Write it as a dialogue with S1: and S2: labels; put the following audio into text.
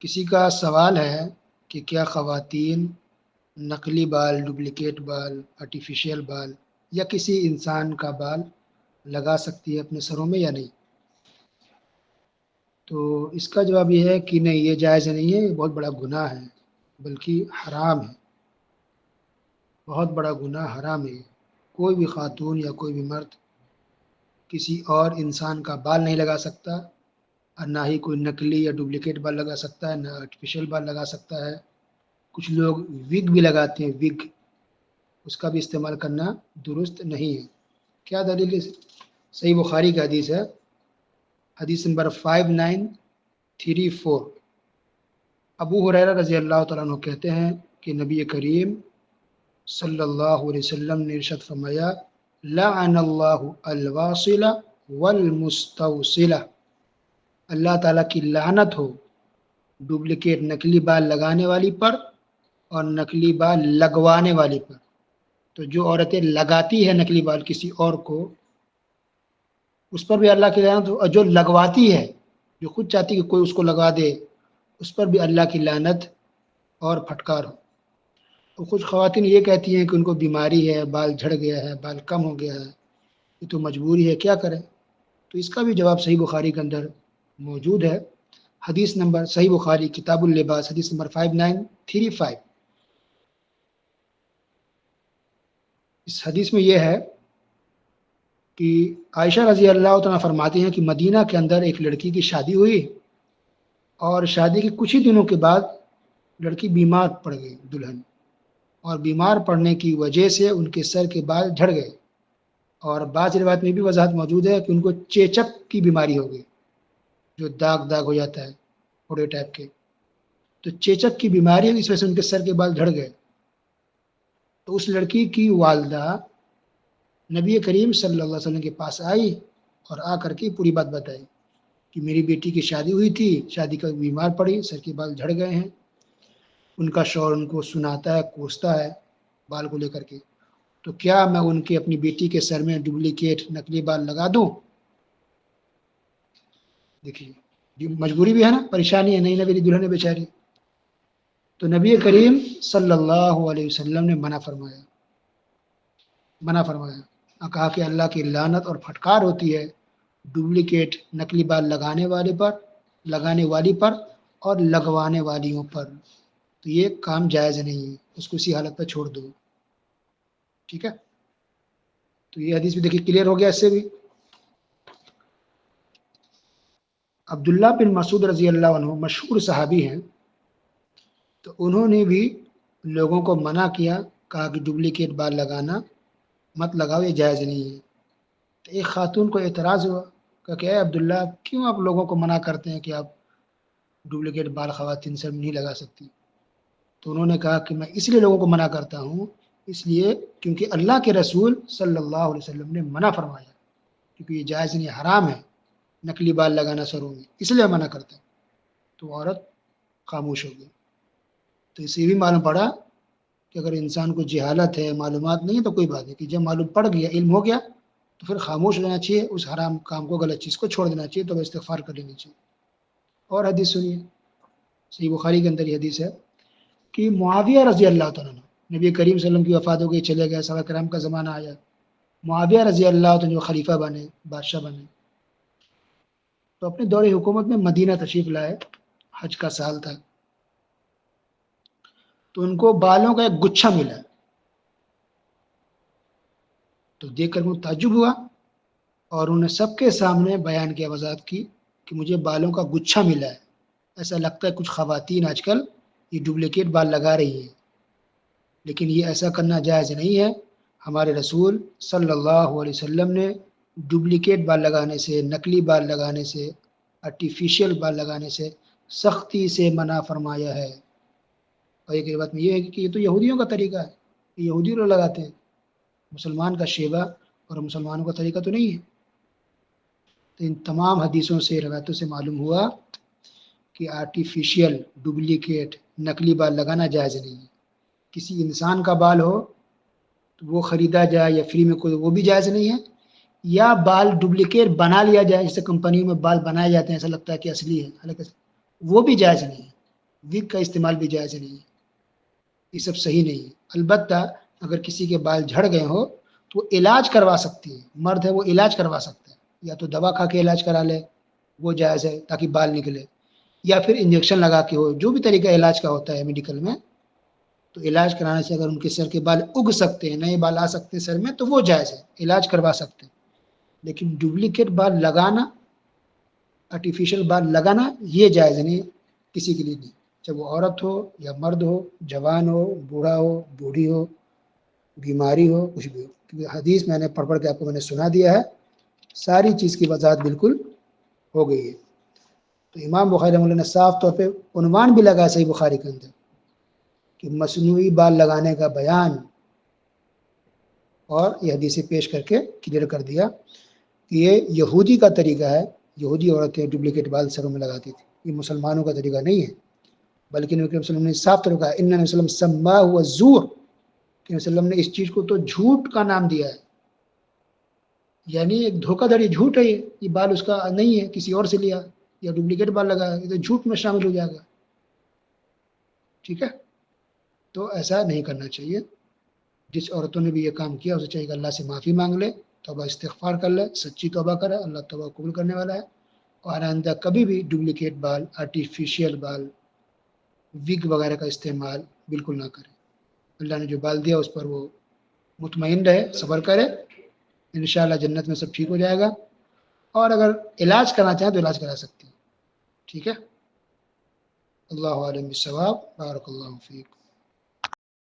S1: کسی کا سوال ہے کہ کیا خواتین نقلی بال، ڈپلیکیٹ بال، آرٹیفیشیل بال یا کسی انسان کا بال لگا سکتی ہے اپنے سروں میں یا نہیں؟ تو اس کا جواب یہ ہے کہ نہیں، یہ جائز نہیں ہے، یہ بہت بڑا گناہ ہے، بلکہ حرام ہے، بہت بڑا گناہ حرام ہے۔ کوئی بھی خاتون یا کوئی بھی مرد کسی اور انسان کا بال نہیں لگا سکتا، اور نہ ہی کوئی نقلی یا ڈپلیکیٹ بال لگا سکتا ہے، نہ آرٹیفیشیل بال لگا سکتا ہے۔ کچھ لوگ وگ بھی لگاتے ہیں، وگ، اس کا بھی استعمال کرنا درست نہیں ہے۔ کیا دلیل ہے؟ صحیح بخاری کا حدیث ہے، حدیث نمبر 5934۔ ابو ہریرہ رضی اللہ تعالیٰ عنہ کہتے ہیں کہ نبی کریم صلی اللہ علیہ وسلم نے ارشاد فرمایا، لعن اللہ الواصل والمستوصل، اللہ تعالیٰ کی لعنت ہو ڈپلیکیٹ نقلی بال لگانے والی پر اور نقلی بال لگوانے والی پر۔ تو جو عورتیں لگاتی ہے نقلی بال کسی اور کو، اس پر بھی اللہ کی لعنت ہو، اور جو لگواتی ہے، جو خود چاہتی کہ کوئی اس کو لگوا دے، اس پر بھی اللہ کی لعنت اور پھٹکار ہو۔ تو کچھ خواتین یہ کہتی ہیں کہ ان کو بیماری ہے، بال جھڑ گیا ہے، بال کم ہو گیا ہے، یہ تو مجبوری ہے، کیا کریں؟ تو اس کا بھی جواب صحیح بخاری کے اندر موجود ہے، حدیث نمبر صحیح بخاری کتاب اللباس حدیث نمبر 5935۔ اس حدیث میں یہ ہے کہ عائشہ رضی اللہ تعالیٰ فرماتی ہیں کہ مدینہ کے اندر ایک لڑکی کی شادی ہوئی، اور شادی کے کچھ ہی دنوں کے بعد لڑکی بیمار پڑ گئی، دلہن، اور بیمار پڑنے کی وجہ سے ان کے سر کے بال جھڑ گئے، اور بعض روایت میں بھی وضاحت موجود ہے کہ ان کو چیچک کی بیماری ہو گئی، جو داغ داغ ہو جاتا ہے پھوڑے ٹائپ کے، تو چیچک کی بیماری ہے، اس وجہ سے ان کے سر کے بال جھڑ گئے۔ تو اس لڑکی کی والدہ نبی کریم صلی اللہ علیہ وسلم کے پاس آئی اور آ کر کے پوری بات بتائی کہ میری بیٹی کی شادی ہوئی تھی، شادی کا بیمار پڑی، سر کے بال جھڑ گئے ہیں۔ ان کا شوہر ان کو سناتا ہے، کوستا ہے بال کو لے کر کے، تو کیا میں ان کے اپنی بیٹی کے سر میں ڈپلیکیٹ نقلی بال لگا دوں؟ دیکھیے مجبوری بھی ہے نا، پریشانی ہے، نہیں نہ میری دلہن ہے بیچاری۔ تو نبی کریم صلی اللہ علیہ وسلم نے منع فرمایا، کہا کہ اللہ کی لعنت اور پھٹکار ہوتی ہے ڈپلیکیٹ نقلی بال لگانے والی پر اور لگوانے والیوں پر، تو یہ کام جائز نہیں ہے، اس کو اسی حالت پہ چھوڑ دو، ٹھیک ہے؟ تو یہ حدیث بھی دیکھیے کلیئر ہو گیا اس سے بھی۔ عبداللہ بن مسعود رضی اللہ عنہ مشہور صحابی ہیں، تو انہوں نے بھی لوگوں کو منع کیا، کہا کہ ڈپلیکیٹ بال لگانا مت لگاؤ، یہ جائز نہیں ہے۔ تو ایک خاتون کو اعتراض ہوا، کہا کہ اے عبداللہ، کیوں آپ لوگوں کو منع کرتے ہیں کہ آپ ڈپلیکیٹ بال خواتین سے نہیں لگا سکتی؟ تو انہوں نے کہا کہ میں اس لیے لوگوں کو منع کرتا ہوں، اس لیے کیونکہ اللہ کے رسول صلی اللہ علیہ وسلم نے منع فرمایا، کیونکہ یہ جائز نہیں، حرام ہے نقلی بال لگانا سروں میں، اس لیے منع کرتے ہیں۔ تو عورت خاموش ہو گئی۔ تو اس سے بھی معلوم پڑا کہ اگر انسان کو جہالت ہے، معلومات نہیں ہے، تو کوئی بات نہیں، کہ جب معلوم پڑ گیا، علم ہو گیا، تو پھر خاموش رہنا چاہیے، اس حرام کام کو، غلط چیز کو چھوڑ دینا چاہیے، تو استغفار کر لینی چاہیے۔ اور حدیث سنیے، صحیح بخاری کے اندر یہ حدیث ہے کہ معاویہ رضی اللہ تعالیٰ عنہ، نبی کریم صلی اللہ علیہ وسلم کی وفات ہو گئی، چلے گئے، صحابہ کرام کا زمانہ آیا، معاویہ رضی اللہ تعالیٰ جو خلیفہ بنے، بادشاہ بنے، تو اپنے دور حکومت میں مدینہ تشریف لائے، حج کا سال تھا، تو ان کو بالوں کا ایک گچھا ملا، تو دیکھ کر وہ تعجب ہوا، اور انہوں نے سب کے سامنے بیان کیا، وضاحت کی کہ مجھے بالوں کا گچھا ملا ہے، ایسا لگتا ہے کچھ خواتین آج کل یہ ڈپلیکیٹ بال لگا رہی ہیں، لیکن یہ ایسا کرنا جائز نہیں ہے۔ ہمارے رسول صلی اللہ علیہ وسلم نے ڈپلیکیٹ بال لگانے سے، نقلی بال لگانے سے، آرٹیفیشیل بال لگانے سے سختی سے منع فرمایا ہے۔ اور ایک بات میں یہ ہے کہ یہ تو یہودیوں کا طریقہ ہے، یہ یہودی لوگ لگاتے ہیں، مسلمان کا شیبہ اور مسلمانوں کا طریقہ تو نہیں ہے۔ تو ان تمام حدیثوں سے، روایتوں سے معلوم ہوا کہ آرٹیفیشیل، ڈپلیکیٹ، نقلی بال لگانا جائز نہیں ہے۔ کسی انسان کا بال ہو تو وہ خریدا جائے یا فری میں کوئی، وہ بھی جائز نہیں ہے، یا بال ڈپلیکیٹ بنا لیا جائے، جیسے کمپنیوں میں بال بنائے جاتے ہیں، ایسا لگتا ہے کہ اصلی ہے، حالانکہ وہ بھی جائز نہیں ہے۔ وگ کا استعمال بھی جائز نہیں ہے، یہ سب صحیح نہیں ہے۔ البتہ اگر کسی کے بال جھڑ گئے ہو تو وہ علاج کروا سکتی ہے، مرد ہے وہ علاج کروا سکتا ہے، یا تو دوا کھا کے علاج کرا لے، وہ جائز ہے تاکہ بال نکلے، یا پھر انجیکشن لگا کے ہو، جو بھی طریقہ علاج کا ہوتا ہے میڈیکل میں، تو علاج کرانے سے اگر ان کے سر کے بال اگ سکتے ہیں، نئے بال آ سکتے ہیں سر میں، تو وہ جائز ہے، علاج کروا سکتے ہیں۔ لیکن ڈپلیکیٹ بال لگانا، آرٹیفیشل بال لگانا، یہ جائز نہیں، کسی کے لیے نہیں، چاہے وہ عورت ہو یا مرد ہو، جوان ہو، بوڑھا ہو، بوڑھی ہو، بیماری ہو، کچھ بھی ہو، کیونکہ حدیث میں نے پڑھ پڑھ کے آپ کو میں نے سنا دیا ہے، ساری چیز کی وضاحت بالکل ہو گئی ہے۔ تو امام بخاری رحمۃ اللہ نے صاف طور پہ عنوان بھی لگا صحیح بخاری کے اندر کہ مصنوعی بال لگانے کا بیان، اور یہ حدیث پیش کر کے کلیئر کر دیا کہ یہ یہودی کا طریقہ ہے، یہودی عورتیں ڈپلیکیٹ بال سروں میں لگاتی تھی، یہ مسلمانوں کا طریقہ نہیں ہے، بلکہ نبی کریم صلی اللہ علیہ وسلم نے صاف طور کہا ان نبی صلی اللہ علیہ وسلم سما ہوا زور، کہ نبی صلی اللہ علیہ وسلم نے اس چیز کو تو جھوٹ کا نام دیا ہے، یعنی ایک دھوکہ دھڑی جھوٹ ہے، یہ بال اس کا نہیں ہے، کسی اور سے لیا یا ڈپلیکیٹ بال لگایا، یہ تو جھوٹ میں شامل ہو جائے گا، ٹھیک ہے؟ تو ایسا نہیں کرنا چاہیے۔ جس عورتوں نے بھی یہ کام کیا اسے چاہیے کہ اللہ سے معافی مانگ لے، توبہ استغفار کر لے، سچی توبہ کرے، اللہ توبہ قبول کرنے والا ہے، اور آئندہ کبھی بھی ڈپلیکیٹ بال، آرٹیفیشیل بال، وگ وغیرہ کا استعمال بالکل نہ کرے۔ اللہ نے جو بال دیا اس پر وہ مطمئن رہے، صبر کرے، انشاءاللہ جنت میں سب ٹھیک ہو جائے گا، اور اگر علاج کرنا چاہیں تو علاج کرا سکتے ہیں، ٹھیک ہے؟ اللہ عالم بالصواب، بارک اللہ فیک۔